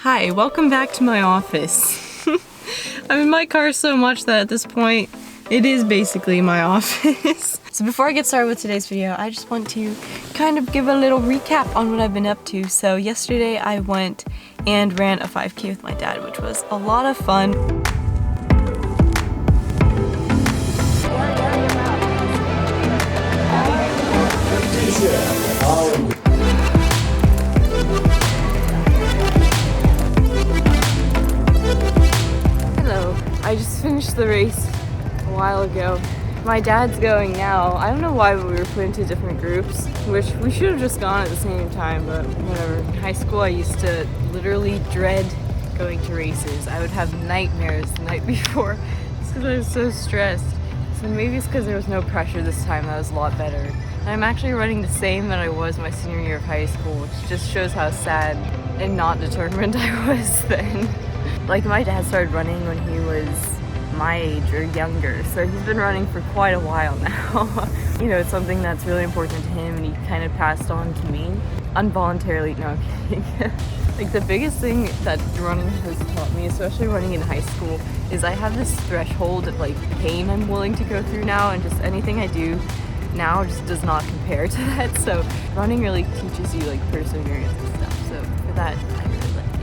Hi, welcome back to my office. I'm in my car so much that at this point, it is basically my office. So before I get started with today's video, I just want to kind of give a little recap on what I've been up to. So yesterday I went and ran a 5K with my dad, which was a lot of fun. I just finished the race a while ago. My dad's going now. I don't know why, but we were put into different groups, which we should have just gone at the same time, but whatever. In high school, I used to literally dread going to races. I would have nightmares the night before just because I was so stressed. So maybe it's because there was no pressure this time. That was a lot better. And I'm actually running the same that I was my senior year of high school, which just shows how sad and not determined I was then. Like, my dad started running when he was my age or younger, so he's been running for quite a while now. You know, it's something that's really important to him and he kind of passed on to me. Involuntarily, no, I'm kidding. Like, the biggest thing that running has taught me, especially running in high school, is I have this threshold of like pain I'm willing to go through now, and just anything I do now just does not compare to that. So running really teaches you like perseverance and stuff, so for that I really like it.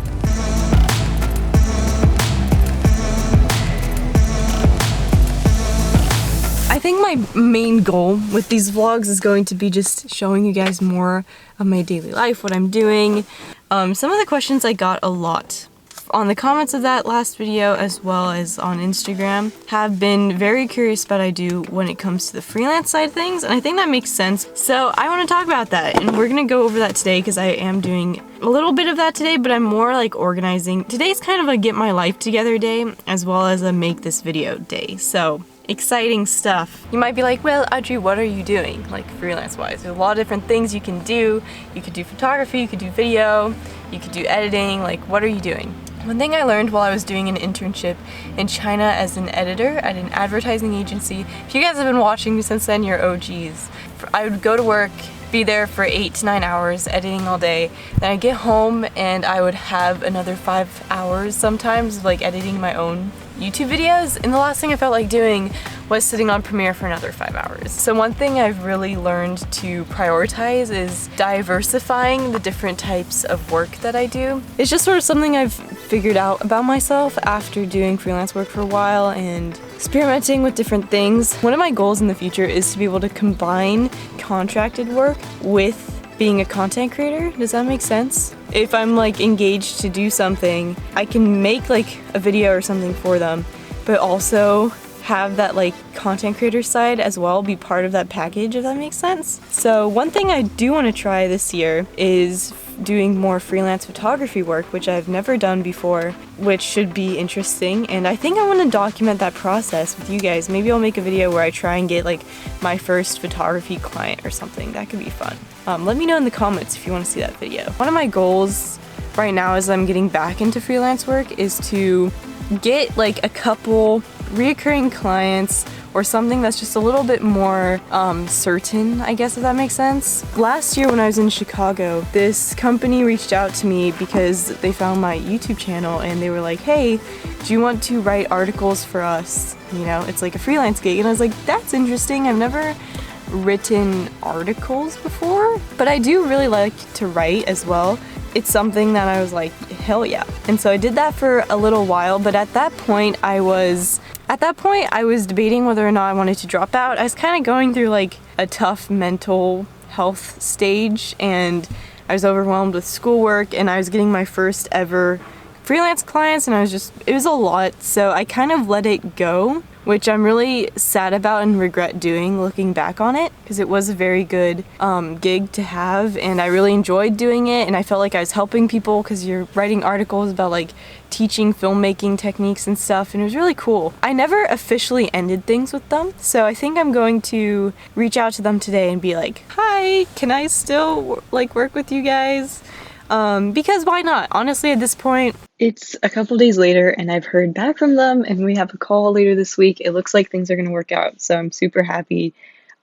I think my main goal with these vlogs is going to be just showing you guys more of my daily life, what I'm doing. Some of the questions I got a lot on the comments of that last video, as well as on Instagram, have been very curious about what I do when it comes to the freelance side of things, and I think that makes sense. So I want to talk about that, and we're gonna go over that today because I am doing a little bit of that today, but I'm more like organizing. Today's kind of a get my life together day, as well as a make this video day. So exciting stuff. You might be like, well, Audrey, what are you doing, like freelance-wise? There's a lot of different things you can do. You could do photography, you could do video, you could do editing, like what are you doing? One thing I learned while I was doing an internship in China as an editor at an advertising agency, if you guys have been watching me since then, you're OGs. I would go to work, be there for 8 to 9 hours editing all day, then I'd get home and I would have another 5 hours sometimes of like editing my own YouTube videos, and the last thing I felt like doing was sitting on Premiere for another 5 hours. So one thing I've really learned to prioritize is diversifying the different types of work that I do. It's just sort of something I've figured out about myself after doing freelance work for a while and experimenting with different things. One of my goals in the future is to be able to combine contracted work with being a content creator. Does that make sense? If I'm like engaged to do something, I can make like a video or something for them, but also have that like content creator side as well be part of that package, if that makes sense. So one thing I do want to try this year is doing more freelance photography work, which I've never done before, which should be interesting, and I think I want to document that process with you guys. Maybe I'll make a video where I try and get like my first photography client or something. That could be fun. Let me know in the comments if you want to see that video. One of my goals right now as I'm getting back into freelance work is to get like a couple reoccurring clients or something that's just a little bit more certain, I guess, if that makes sense. Last year when I was in Chicago, this company reached out to me because they found my YouTube channel and they were like, hey, do you want to write articles for us? You know, it's like a freelance gig. And I was like, that's interesting. I've never written articles before, but I do really like to write as well. It's something that I was like, hell yeah. And so I did that for a little while, but at that point I was debating whether or not I wanted to drop out. I was kind of going through like a tough mental health stage, and I was overwhelmed with schoolwork, and I was getting my first ever freelance clients, and it was a lot, so I kind of let it go, which I'm really sad about and regret doing looking back on it, because it was a very good gig to have, and I really enjoyed doing it, and I felt like I was helping people because you're writing articles about like teaching filmmaking techniques and stuff, and it was really cool. I never officially ended things with them, so I think I'm going to reach out to them today and be like, hi, can I still like work with you guys? Because why not? Honestly, at this point, it's a couple days later and I've heard back from them and we have a call later this week. It looks like things are going to work out, so I'm super happy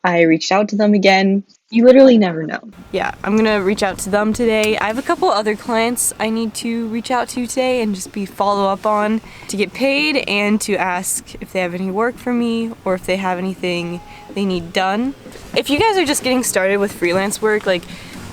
I reached out to them again. You literally never know. Yeah, I'm gonna reach out to them today. I have a couple other clients I need to reach out to today and just follow up on to get paid and to ask if they have any work for me or if they have anything they need done. If you guys are just getting started with freelance work, like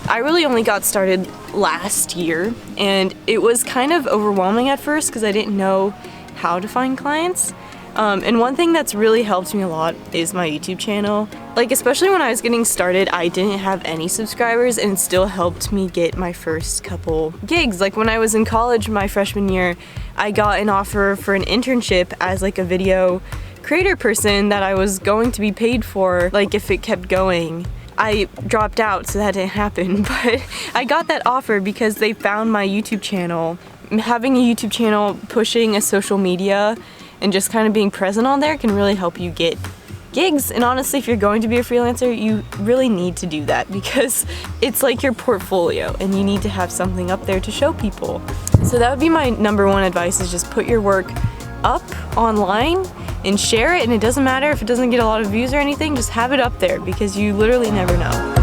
I really only got started last year and it was kind of overwhelming at first because I didn't know how to find clients. And one thing that's really helped me a lot is my YouTube channel. Like, especially when I was getting started, I didn't have any subscribers and it still helped me get my first couple gigs. Like when I was in college my freshman year, I got an offer for an internship as like a video creator person that I was going to be paid for, like if it kept going. I dropped out, so that didn't happen, but I got that offer because they found my YouTube channel. Having a YouTube channel, pushing a social media, and just kind of being present on there can really help you get gigs. And honestly, if you're going to be a freelancer, you really need to do that because it's like your portfolio and you need to have something up there to show people. So that would be my number one advice, is just put your work up online and share it. And it doesn't matter if it doesn't get a lot of views or anything, just have it up there because you literally never know.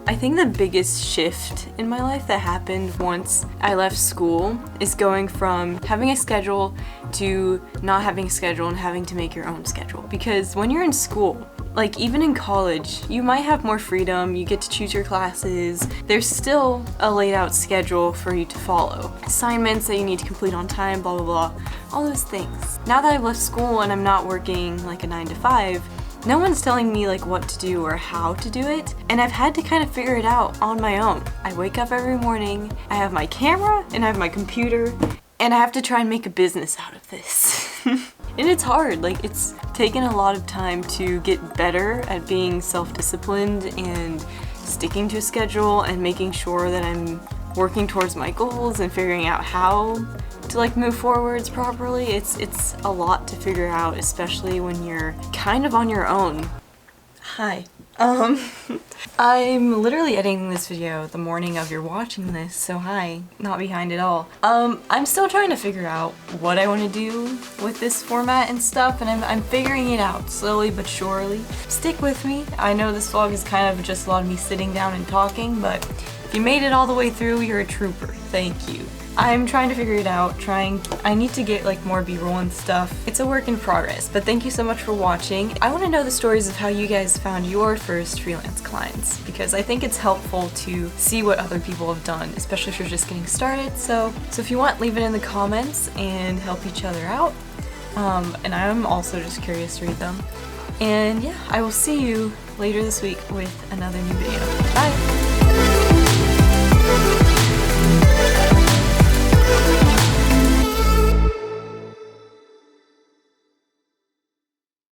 I think the biggest shift in my life that happened once I left school is going from having a schedule to not having a schedule and having to make your own schedule. Because when you're in school, like even in college, you might have more freedom, you get to choose your classes, there's still a laid out schedule for you to follow. Assignments that you need to complete on time, blah blah blah, all those things. Now that I've left school and I'm not working like a 9 to 5, no one's telling me like what to do or how to do it, and I've had to kind of figure it out on my own. I wake up every morning, I have my camera and I have my computer, and I have to try and make a business out of this. And it's hard, like it's taken a lot of time to get better at being self-disciplined and sticking to a schedule and making sure that I'm working towards my goals and figuring out how to like move forwards properly. It's a lot to figure out, especially when you're kind of on your own. Hi. I'm literally editing this video the morning of your watching this, so hi, not behind at all. I'm still trying to figure out what I want to do with this format and stuff, and I'm figuring it out slowly but surely. Stick with me. I know this vlog is kind of just a lot of me sitting down and talking, but if you made it all the way through, you're a trooper. Thank you. I'm trying to figure it out, I need to get like more b-roll and stuff. It's a work in progress, but thank you so much for watching. I want to know the stories of how you guys found your first freelance clients, because I think it's helpful to see what other people have done, especially if you're just getting started. So if you want, leave it in the comments and help each other out. And I'm also just curious to read them. And yeah, I will see you later this week with another new video. Bye!